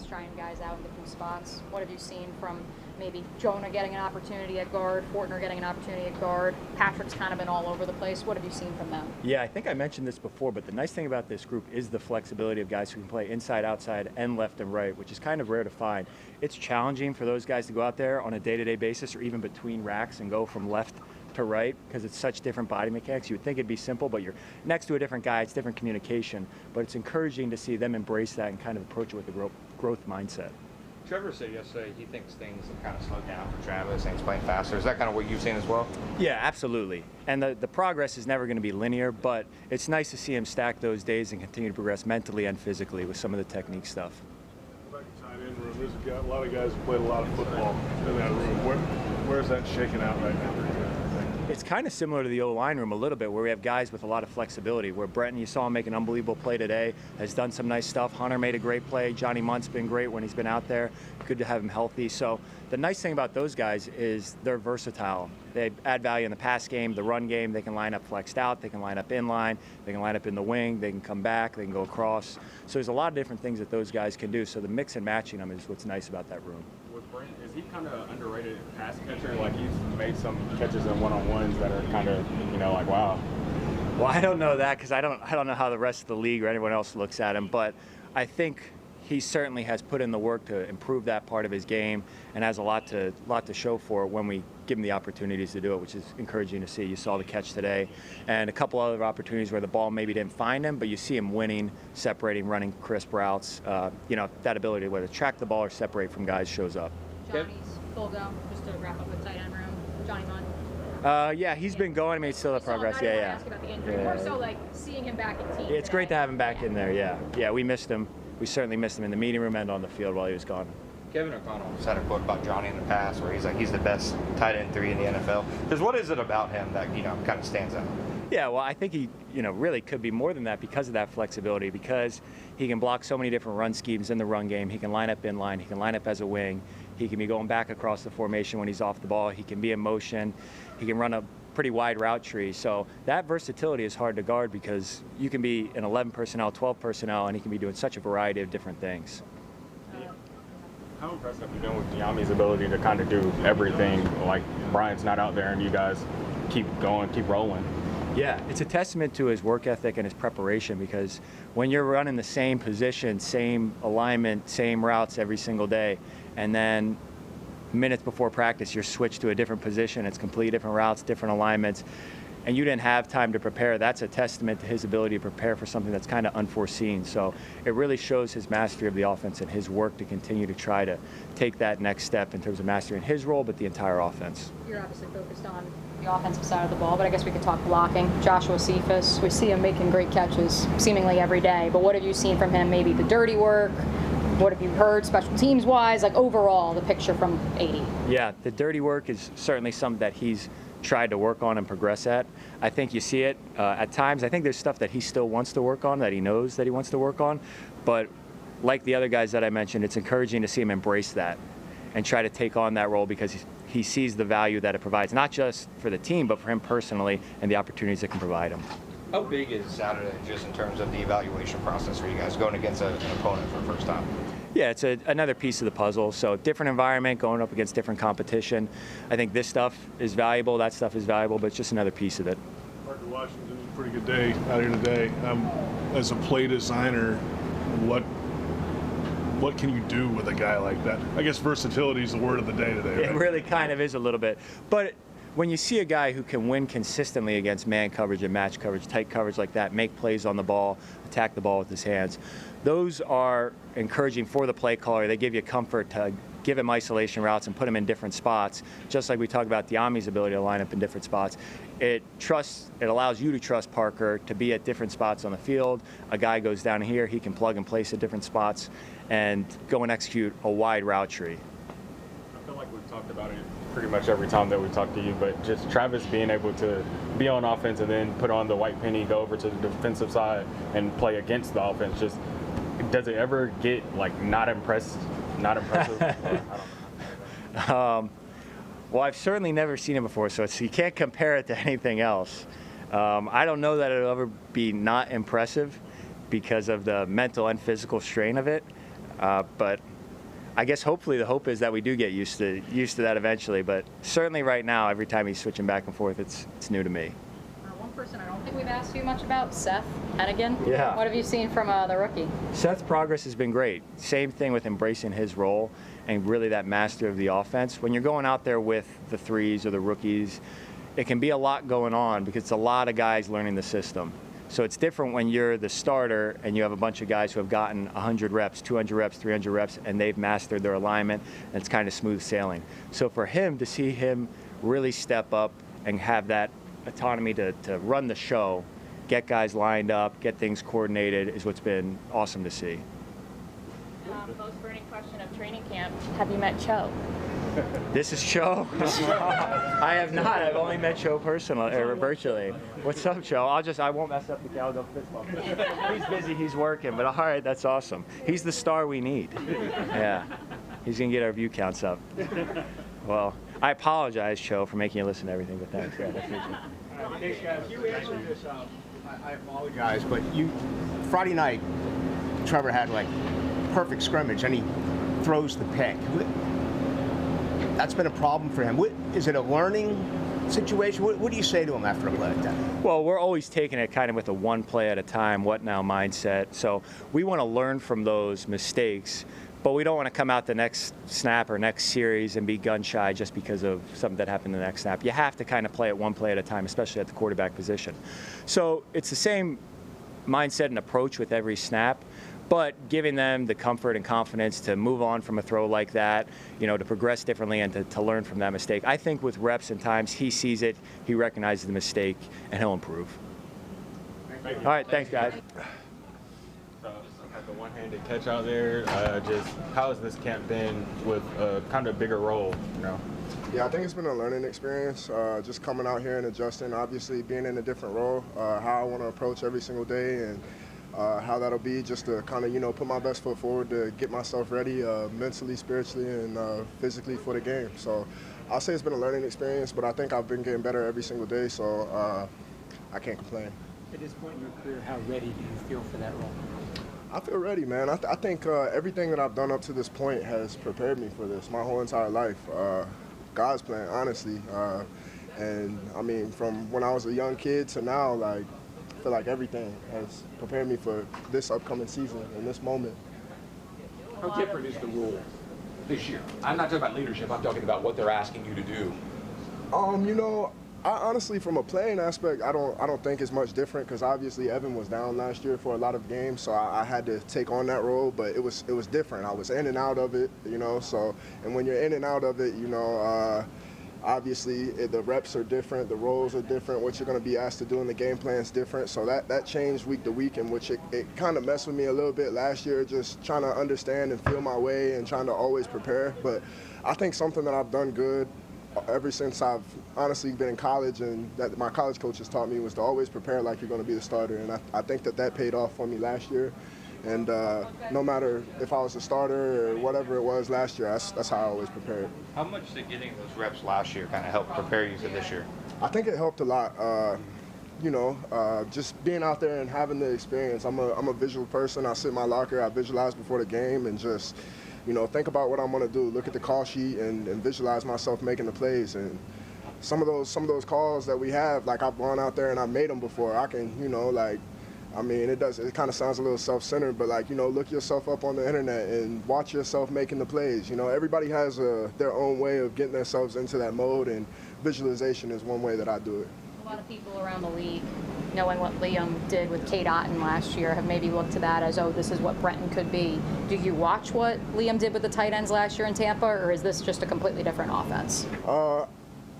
offense, trying guys out in different spots. What have you seen from maybe Jonah getting an opportunity at guard, Fortner getting an opportunity at guard? Patrick's kind of been all over the place. What have you seen from them? Yeah, I think I mentioned this before, but the nice thing about this group is the flexibility of guys who can play inside, outside, and left and right, which is kind of rare to find. It's challenging for those guys to go out there on a day-to-day basis or even between racks and go from left to right because it's such different body mechanics. You would think it'd be simple, but you're next to a different guy, it's different communication. But it's encouraging to see them embrace that and kind of approach it with a growth mindset. Trevor said yesterday he thinks things have kind of slowed down for Travis and he's playing faster. Is that kind of what you've seen as well? Yeah, absolutely. And the progress is never going to be linear, but it's nice to see him stack those days and continue to progress mentally and physically with some of the technique stuff. Back in tight end room, there's a lot of guys who played a lot of football in that room. Where's that shaking out right now? It's kind of similar to the O-line room a little bit, where we have guys with a lot of flexibility. Where Brenton, you saw him make an unbelievable play today, has done some nice stuff. Hunter made a great play. Johnny Munt's been great when he's been out there. Good to have him healthy. So the nice thing about those guys is they're versatile. They add value in the pass game, the run game. They can line up flexed out. They can line up in line. They can line up in the wing. They can come back. They can go across. So there's a lot of different things that those guys can do. So the mix and matching them is what's nice about that room. With Brent, is he kind of underrated pass catcher? Like he's made some catches in one-on-ones that are kind of, like wow. Well, I don't know that because I don't know how the rest of the league or anyone else looks at him, but I think he certainly has put in the work to improve that part of his game and has a lot to show for it when we give him the opportunities to do it, which is encouraging to see. You saw the catch today and a couple other opportunities where the ball maybe didn't find him, but you see him winning, separating, running crisp routes. That ability to whether track the ball or separate from guys shows up. Johnny's full go, just to wrap up with tight end room. Johnny Munt. Yeah, he's been going. I mean, still have progress. I Yeah. ask about the injury. More so like seeing him back in team. It's great to have him back in there. Yeah, we missed him. We certainly missed him in the meeting room and on the field while he was gone. Kevin O'Connell said a quote about Johnny in the past where he's like, he's the best tight end 3 in the NFL. Because what is it about him that, kind of stands out? Yeah, well, I think he, really could be more than that because of that flexibility, because he can block so many different run schemes in the run game. He can line up in line. He can line up as a wing. He can be going back across the formation when he's off the ball. He can be in motion. He can run a pretty wide route tree. So that versatility is hard to guard because you can be an 11 personnel, 12 personnel, and he can be doing such a variety of different things. How impressed have you been with Yami's ability to kind of do everything? Like Brian's not out there and you guys keep going, keep rolling. Yeah, it's a testament to his work ethic and his preparation, because when you're running the same position, same alignment, same routes every single day, and then minutes before practice you're switched to a different position, it's completely different routes, different alignments, and you didn't have time to prepare, that's a testament to his ability to prepare for something that's kind of unforeseen. So it really shows his mastery of the offense and his work to continue to try to take that next step in terms of mastering his role, but the entire offense. You're obviously focused on the offensive side of the ball, but I guess we could talk blocking. Joshua Cephas, we see him making great catches seemingly every day, but what have you seen from him? Maybe the dirty work? What have you heard special teams wise, like overall the picture from 80? Yeah, the dirty work is certainly something that he's tried to work on and progress at. I think you see it at times. I think there's stuff that he still wants to work on, that he knows that he wants to work on, but like the other guys that I mentioned, it's encouraging to see him embrace that and try to take on that role because he sees the value that it provides, not just for the team, but for him personally and the opportunities it can provide him. How big is Saturday just in terms of the evaluation process for you guys going against an opponent for the first time? Yeah, it's another piece of the puzzle. So different environment, going up against different competition. I think this stuff is valuable, that stuff is valuable, but it's just another piece of it. Parker Washington, a pretty good day out here today. As a play designer, what can you do with a guy like that? I guess versatility is the word of the day today, right? It really kind of is a little bit. But when you see a guy who can win consistently against man coverage and match coverage, tight coverage like that, make plays on the ball, attack the ball with his hands, those are encouraging for the play caller. They give you comfort to give him isolation routes and put him in different spots. Just like we talked about Diami's ability to line up in different spots. It allows you to trust Parker to be at different spots on the field. A guy goes down here, he can plug and place at different spots and go and execute a wide route tree. I feel like we've talked about it pretty much every time that we talk to you, but just Travis being able to be on offense and then put on the white penny, go over to the defensive side and play against the offense, just does it ever get like not impressive? Well, I've certainly never seen it before, so you can't compare it to anything else. I don't know that it'll ever be not impressive because of the mental and physical strain of it, but I guess hopefully the hope is that we do get used to that eventually. But certainly right now, every time he's switching back and forth, it's new to me. One person I don't think we've asked you much about, Seth Hennigan. Yeah. What have you seen from the rookie? Seth's progress has been great. Same thing with embracing his role and really that master of the offense. When you're going out there with the threes or the rookies, it can be a lot going on because it's a lot of guys learning the system. So it's different when you're the starter and you have a bunch of guys who have gotten 100 reps, 200 reps, 300 reps, and they've mastered their alignment, and it's kind of smooth sailing. So for him, to see him really step up and have that autonomy to run the show, get guys lined up, get things coordinated, is what's been awesome to see. Most burning question of training camp, have you met Cho? This is Cho. I have not. I've only met Cho personally, or virtually. What's up, Cho? I won't mess up the Caldo fist bump. He's busy. He's working. But all right, that's awesome. He's the star we need. Yeah. He's gonna get our view counts up. Well, I apologize, Cho, for making you listen to everything. But thanks. Yeah, that's it. Thanks, guys. You answered this. I apologize, but Friday night, Trevor had like perfect scrimmage, and he throws the pick. That's been a problem for him. Is it a learning situation? What do you say to him after a play like that? Well, we're always taking it kind of with a one play at a time, what now mindset. So we want to learn from those mistakes, but we don't want to come out the next snap or next series and be gun shy just because of something that happened the next snap. You have to kind of play it one play at a time, especially at the quarterback position. So it's the same mindset and approach with every snap, but giving them the comfort and confidence to move on from a throw like that, to progress differently and to learn from that mistake. I think with reps and times, he sees it, he recognizes the mistake, and he'll improve. All right, thanks, guys. So, had the one-handed catch out there. Just how has this camp been with a kind of bigger role? Yeah, I think it's been a learning experience, just coming out here and adjusting, obviously being in a different role, how I want to approach every single day, and how that'll be just to kind of, put my best foot forward to get myself ready mentally, spiritually, and physically for the game. So I'll say it's been a learning experience, but I think I've been getting better every single day, so I can't complain. At this point in your career, how ready do you feel for that role? I feel ready, man. I think everything that I've done up to this point has prepared me for this my whole entire life. God's plan, honestly. And I mean, from when I was a young kid to now, I feel like everything has prepared me for this upcoming season and this moment. How different is the role this year? I'm not talking about leadership. I'm talking about what they're asking you to do. I honestly, from a playing aspect, I don't think it's much different because obviously Evan was down last year for a lot of games, so I had to take on that role. But it was different. I was in and out of it, So, and when you're in and out of it, obviously the reps are different, the roles are different. What you're going to be asked to do in the game plan is different. So that changed week to week, in which it kind of messed with me a little bit last year, just trying to understand and feel my way and trying to always prepare. But I think something that I've done good ever since I've honestly been in college and that my college coaches taught me was to always prepare like you're going to be the starter. And I think that paid off for me last year. And no matter if I was a starter or whatever it was last year, that's how I always prepared. How much did getting those reps last year kind of help prepare you for this year? I think it helped a lot. Just being out there and having the experience. I'm a visual person. I sit in my locker, I visualize before the game and just think about what I'm going to do, look at the call sheet and visualize myself making the plays. And some of those calls that we have, like I've gone out there and I've made them before. I can, it kind of sounds a little self-centered, but look yourself up on the internet and watch yourself making the plays. Everybody has their own way of getting themselves into that mode, and visualization is one way that I do it. A lot of people around the league, knowing what Liam did with Kate Otten last year, have maybe looked to that as, this is what Brenton could be. Do you watch what Liam did with the tight ends last year in Tampa, or is this just a completely different offense?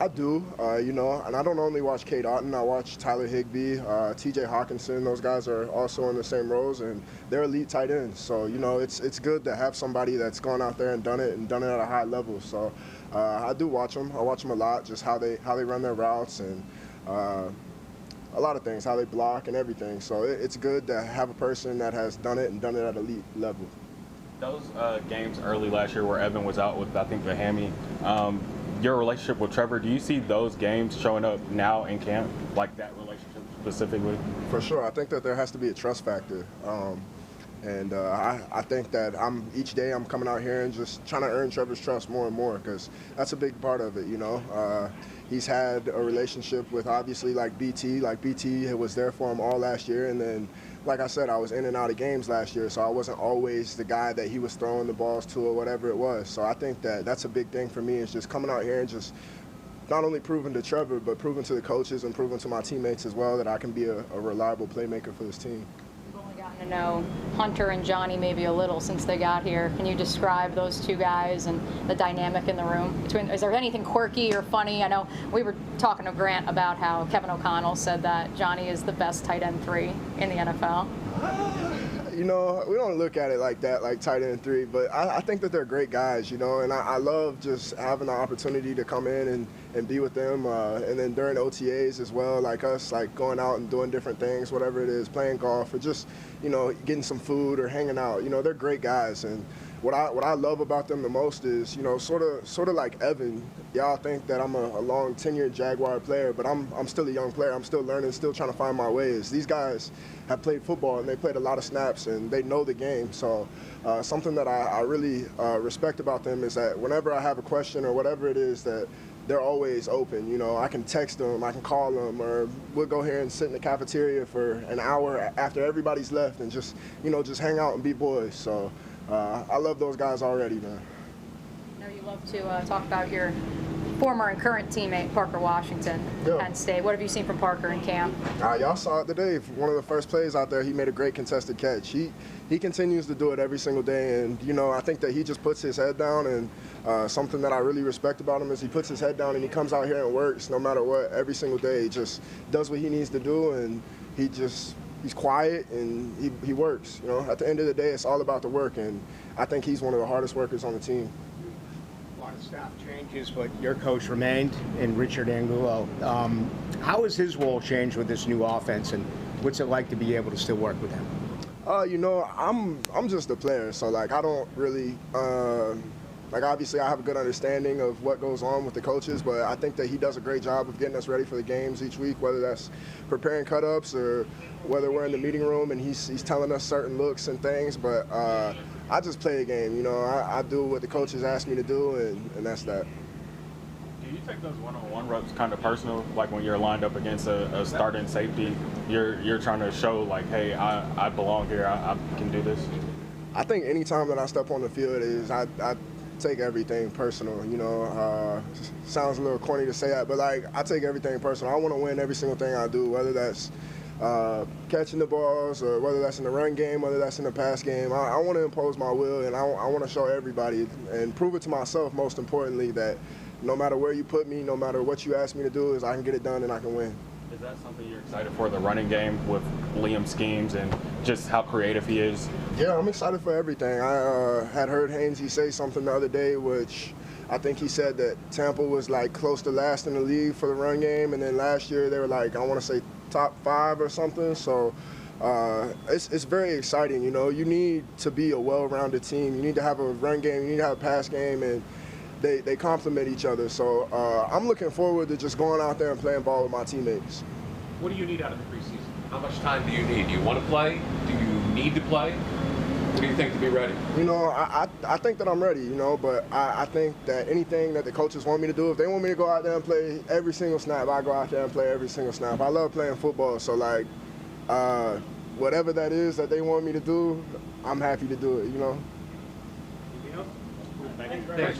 I do, and I don't only watch Kate Otten. I watch Tyler Higbee, T.J. Hawkinson. Those guys are also in the same roles, and they're elite tight ends. So, it's good to have somebody that's gone out there and done it at a high level. So, I do watch them. I watch them a lot, just how they run their routes and a lot of things, how they block and everything. So it's good to have a person that has done it at elite level. Those games early last year where Evan was out with, I think, the hammy, your relationship with Trevor, do you see those games showing up now in camp, like that relationship specifically? For sure. I think that there has to be a trust factor. And I think that each day I'm coming out here and just trying to earn Trevor's trust more and more, because that's a big part of it, you know. He's had a relationship with, obviously, like BT. Like BT was there for him all last year, and then, like I said, I was in and out of games last year, so I wasn't always the guy that he was throwing the balls to or whatever it was. So I think that that's a big thing for me, is just coming out here and just not only proving to Trevor, but proving to the coaches and proving to my teammates as well that I can be a reliable playmaker for this team. You've only gotten to know Hunter and Johnny maybe a little since they got here. Can you describe those two guys and the dynamic in the room? Is there anything quirky or funny? I know we were talking to Grant about how Kevin O'Connell said that Johnny is the best tight end 3 in the NFL. You know, we don't look at it like that, like tight end 3, but I think that they're great guys, you know, and I love just having the opportunity to come in and be with them, and then during OTAs as well, like us, like going out and doing different things, whatever it is, playing golf or just, you know, getting some food or hanging out. You know, they're great guys, and what I love about them the most is, you know, sort of like Evan. Y'all think that I'm a long tenured Jaguar player, but I'm still a young player. I'm still learning, still trying to find my ways. These guys have played football and they played a lot of snaps and they know the game. So something that I really respect about them is that whenever I have a question or whatever it is, that they're always open. You know, I can text them, I can call them, or we'll go here and sit in the cafeteria for an hour after everybody's left and just, you know, just hang out and be boys. So I love those guys already, man. I know you love to talk about your former and current teammate, Parker Washington, Yeah. Penn State. What have you seen from Parker in camp? Y'all saw it today. One of the first plays out there, he made a great contested catch. He continues to do it every single day, and, you know, I think that he just puts his head down, and something that I really respect about him is he puts his head down and he comes out here and works no matter what every single day. He just does what he needs to do, and he's quiet and he works. You know, at the end of the day, it's all about the work, and I think he's one of the hardest workers on the team. A lot of staff changes, but your coach remained in Richard Angulo. How has his role changed with this new offense, and what's it like to be able to still work with him? You know, I'm just a player, so like I don't really like obviously I have a good understanding of what goes on with the coaches, but I think that he does a great job of getting us ready for the games each week, whether that's preparing cut-ups or whether we're in the meeting room and he's telling us certain looks and things. But I just play the game, you know. I do what the coaches ask me to do, and that's that. Do you take those one-on-one reps kind of personal, like when you're lined up against a starting safety, you're trying to show like, hey, I belong here, I can do this? I think any time that I step on the field is I take everything personal, you know. Sounds a little corny to say that, but like I take everything personal. I want to win every single thing I do, whether that's catching the balls or whether that's in the run game, whether that's in the pass game. I want to impose my will, and I want to show everybody and prove it to myself, most importantly, that no matter where you put me, no matter what you ask me to do, is I can get it done and I can win. Is that something you're excited for, the running game with Liam's schemes and just how creative he is? Yeah, I'm excited for everything. I had heard Hainsey say something the other day, which I think he said that Tampa was like close to last in the league for the run game, and then last year they were like, I want to say top 5 or something. So it's very exciting. You know, you need to be a well-rounded team. You need to have a run game, you need to have a pass game, and they complement each other. So I'm looking forward to just going out there and playing ball with my teammates. What do you need out of the preseason? How much time do you need? Do you want to play? Do you need to play? What do you think to be ready? You know, I think that I'm ready, you know, but I think that anything that the coaches want me to do, if they want me to go out there and play every single snap, I go out there and play every single snap. I love playing football, so like whatever that is that they want me to do, I'm happy to do it, you know. Thanks, Brent.